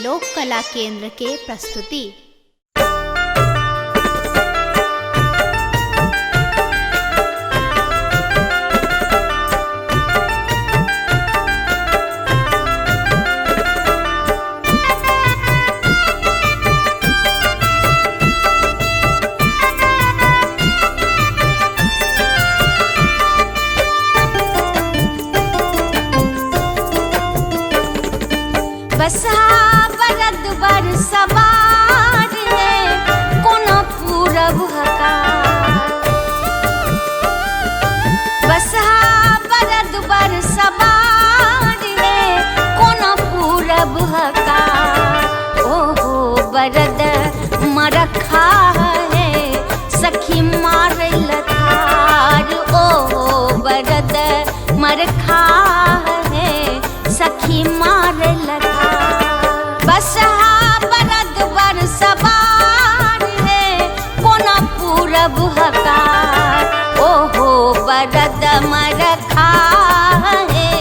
लोक कला केंद्र के प्रस्तुति। बसहा बरद बर सवार है कोनो पूरब हकार। बसहा बरद बर सवार है कोनो पूरब हकार। ओहो बरद मरखा है सखी मारल थार। ओहो बरद मरखा है सखी मारल थार। बसहा बरद बर सवार है कोना पूरब हकार। ओहो बरद मरखा है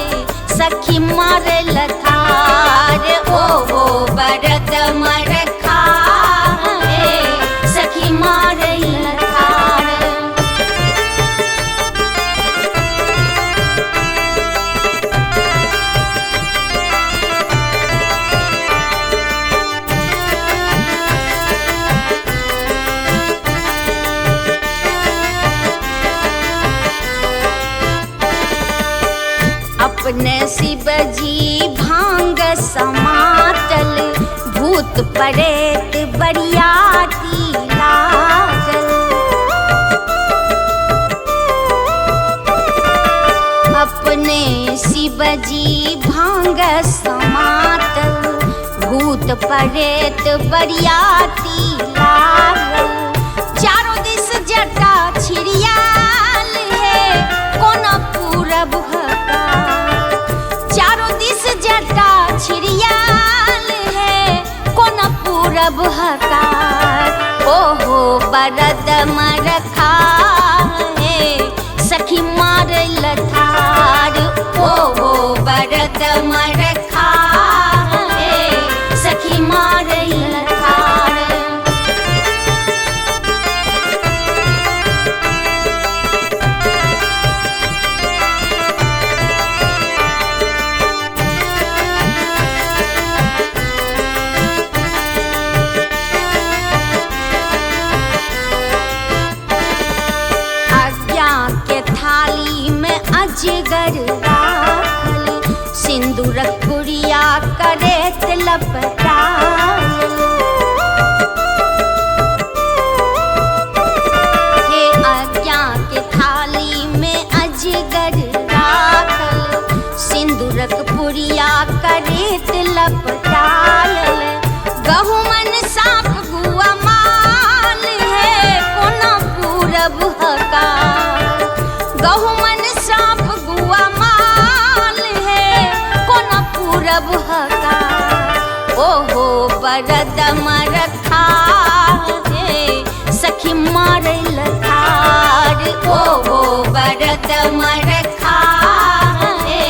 सखी मारल थार। ओहो बरद मरखा है सखी मारल थार। अपने शिवजी भांग समातल भूत प्रेत बरियाती लागल। अपने शिवजी भांग समातल भूत प्रेत बरियाती लागल। चारों दिस जटा छिड़ियाल है कोना पूरब हकार। चारों दिस जटा छिड़ियाल है कोना पूरब हकार। ओहो बरद मरखा है सखी मारल थार। ओहो बरद मरखा है सखी मारल थार। अजगर राखल सिंदूरक पुड़िया करेत लपटायल। हे आज्ञा के थाली में अजगर राखल सिंदूरक पुड़िया करेत लपटायल। गहुमन सांप गुआ माल है कोना पूरब हकार। गहुमन सांप गुआ माल है कोना पूरब हकार। ओहो बरद मरखा है सखी मारल थार। ओहो बरद मरखा है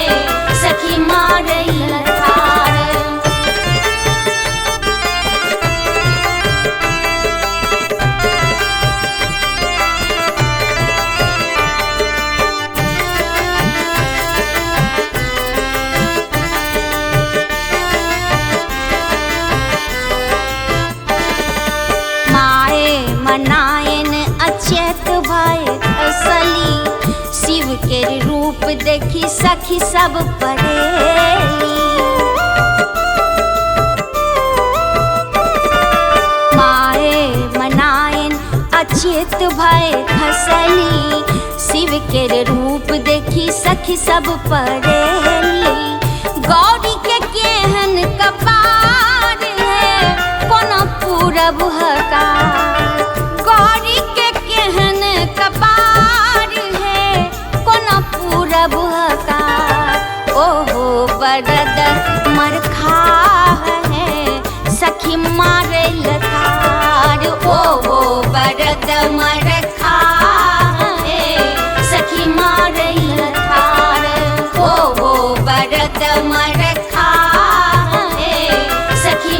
सखी मारल थार। मनायन अचेत भय असली शिव के रूप देखी सखी सब परेली। माए मनायन अचेत भय खसली शिव के रूप देखी सखी सब परेली। गौरी के केहन कपार है कोना पूरब हकार। गौरी के केहन कपार है कोना पूरब हकार। ओहो बरद मरखा है सखी मारल थार। ओहो बरद मरखा है सखी मारल थार। ओहो बरद मरखा है सखी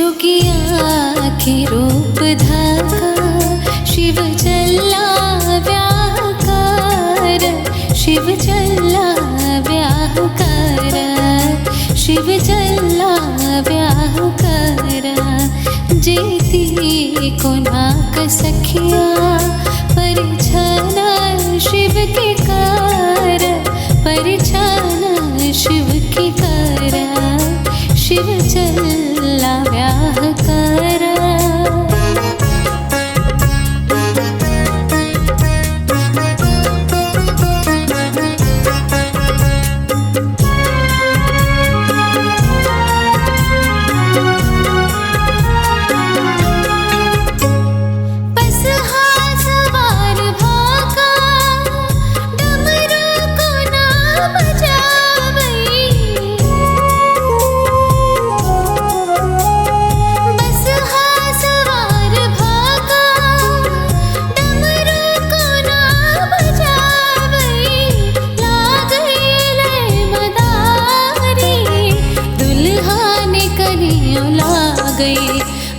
जोगिया के रूप धाका शिव चला व्याह कर, शिव चला व्याह कर, शिव चला व्याह कर। जेती को नाक सखिया परिछाना शिव के कर, परिछाना शिव के कर, शिव चला व्याह कर।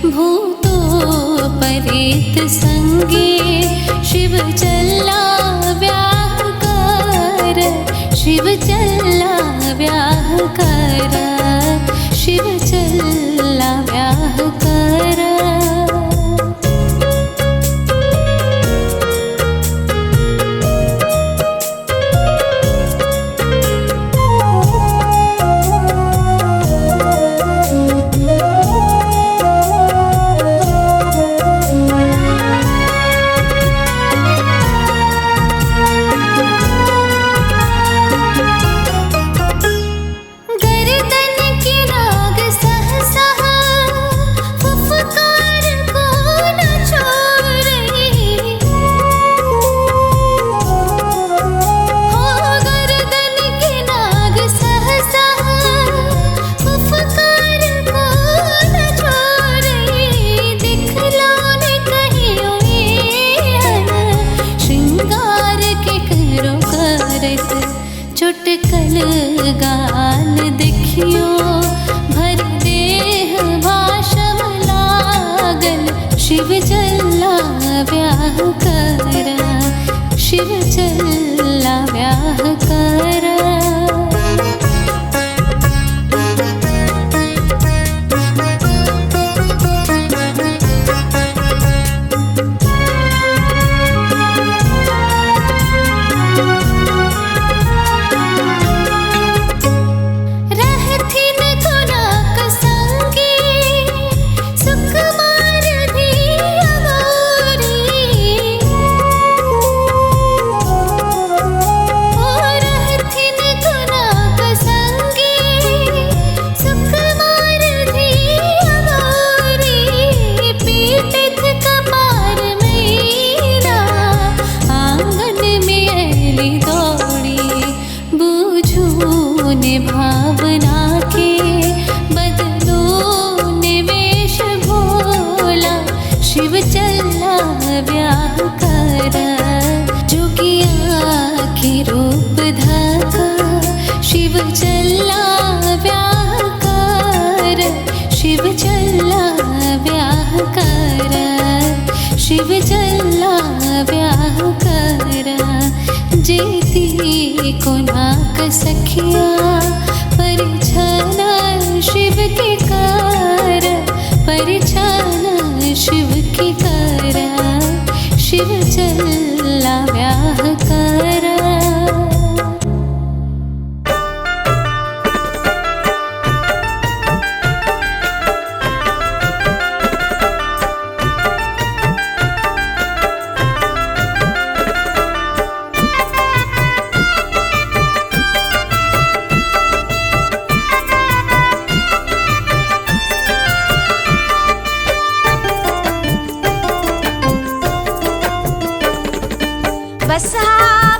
भूतो परेत संगे शिव चला व्याह कर, शिव चला व्याह कर, शिव चला व्याह कर। चुटकल गाल देखियो भर देह भाषम लागल, शिव चला व्याह कर, शिव चला व्याह कर। भावना के बदलो निवेश भोला, शिव चला व्याह कर। जोगिया के रूप धाका शिव चला व्याह कर, शिव चला व्याह कर, शिव चला व्याह कर। जेती को नाक सखिया परिछाना शिव के कर, परिछाना शिव के कर, शिव चला व्याह कर। बसहा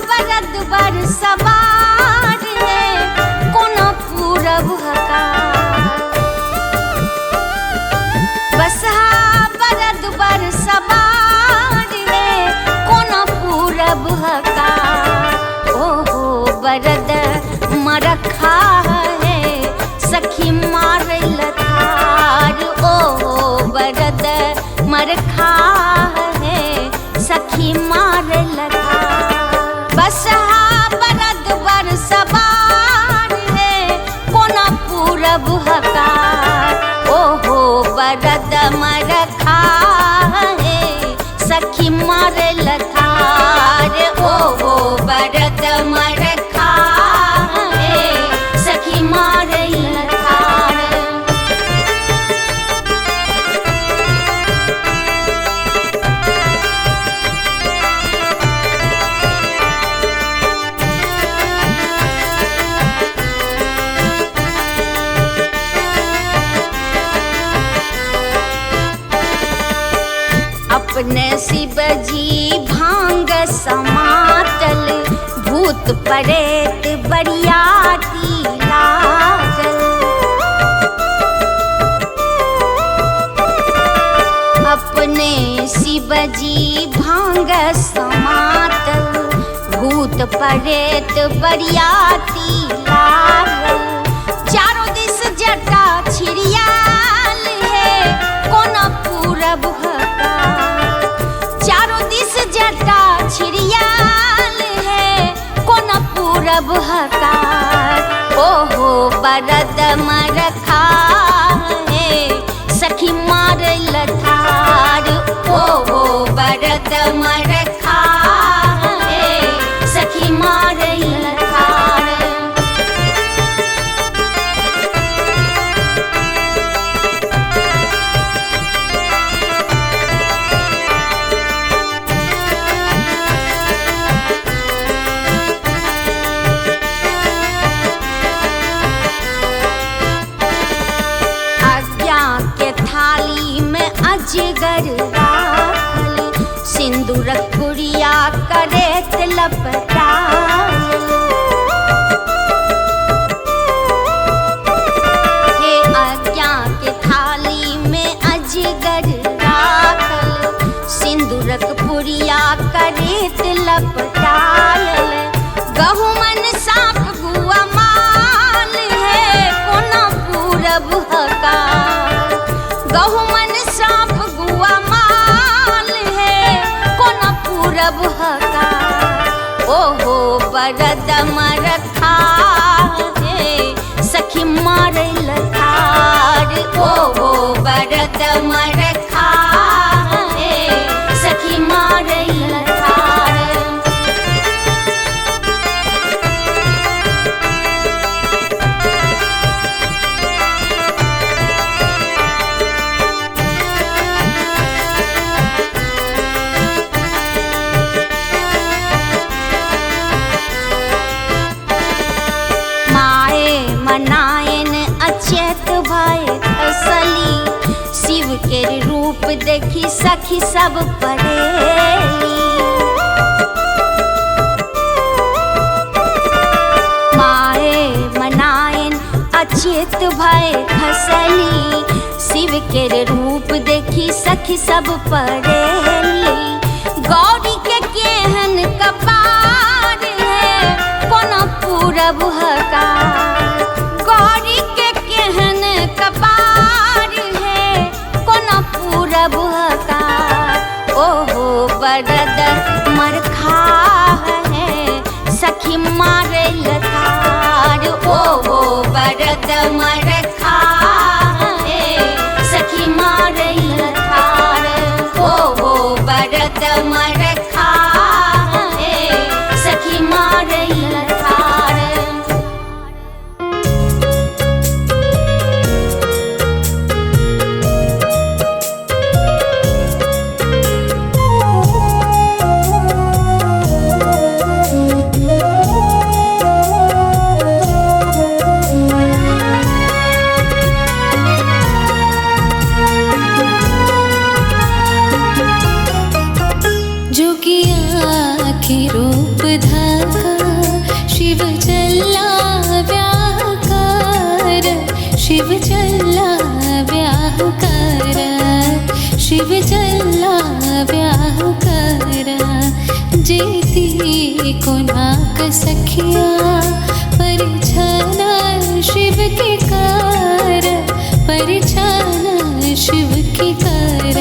बरद बर सवार है कोनो पूरब हकार, बसहा बरद बर सवार है कोनो पूरब हकार। ओहो बरद मरखा है सखी मार लथार, ओहो मरखा है सखी मार लथा। बसहा बरद बर सवार है कोना पूरब हकार। ओहो बरद मरखा है सखी मार लथार। ओहो बरद मरखा है सखी मार लथार। अपने शिव जी भांग समातल भूत प्रेत बरियाती लागल। अपने शिव जी भांग समातल भूत प्रेत बरियाती लागल। चारों दिस जटा छिड़ियाल है कोना पूरब हकार। चारों दिस जटा छिड़ियाल है कोना पूरब हकार। ओहो बरद मरखा है सखी मार लथार। ओहो बरद मरखा है सखी मार लथार। अजगर राखल सिंदूरक पुड़िया करेत लपटायल। हे आज्ञा के थाली में अजगर राखल सिंदूरक पुड़िया करेत लपटायल। गहुमन सांप गुआ माल है कोना पूरब हकार। गहुमन सांप गुआ माल है कोना पूरब हकार। ओहो बरद मरखा है सखी मार लथार। ओहो बरद मरखा है सखी मार लथार। मनायन अचेत भय खसली शिव के रूप देखी सखी सब परेली। माए मनायन अचेत भय खसली शिव के रूप देखी सखी सब परेली। गौरी के केहन कपार है कोना पूरब हकार। गौरी के केहन कपार है कोना पूरब हकार। ओहो बरद मरखा है सखी मार लथार। ओहो बरद मरखा है सखी मार लथार। ओहो बरद मरखा है सखी मार लथार। रूप धाका शिव चला व्याकार। शिव चला व्याकार। शिव चला व्याकार। जेती कोनाक सखिया परिछाना शिव के कार। परिछाना शिव के कार।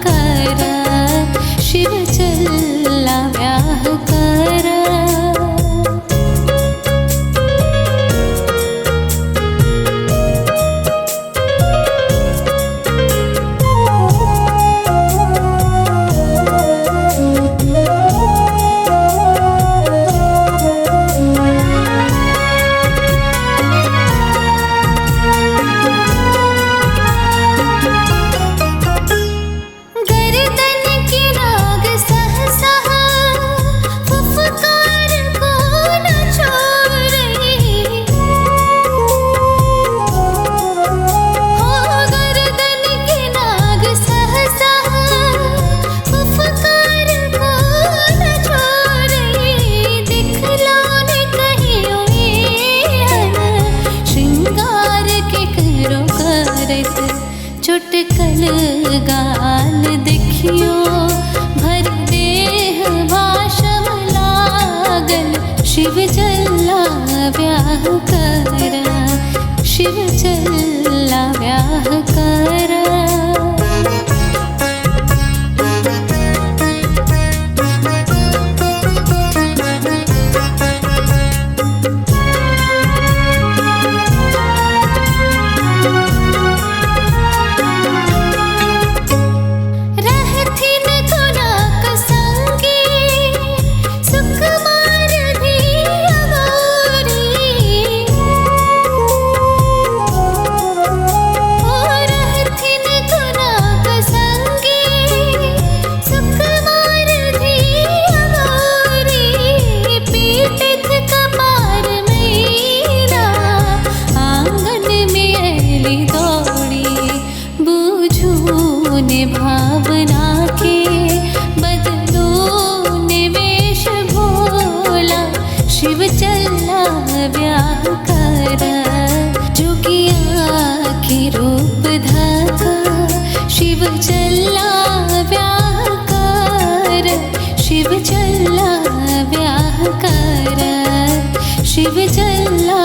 करा, शिव चल्ला ब्याह करा। चुटकल गाल देखियो, भर देह भाषम लागल, शिव चल्ला ब्याह करा, शिव चल्ला ब्याह करा। भावना के बदलो निवेश भोला, शिव चल्ला ब्याह करा, जोगिया के रूप धाका, शिव चल्ला ब्याह कर, शिव चल्ला ब्याह करा, शिव चल्ला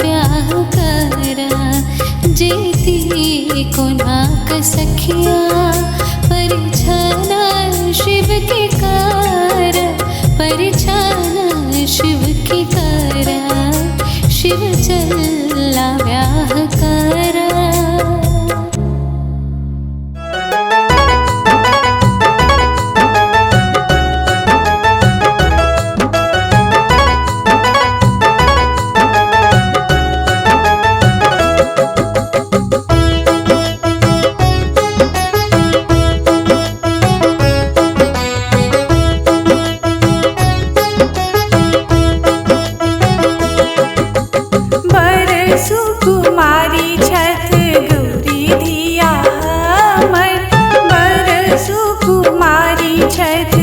ब्याह करा। जेती को नाक सखिया, परिछाना शिव के कर, परिछाना शिव के करा, शिव चल्ला ब्याह करा। सुकुमारी छठ गौरी धिया हमर, बर सुकुमारी छठ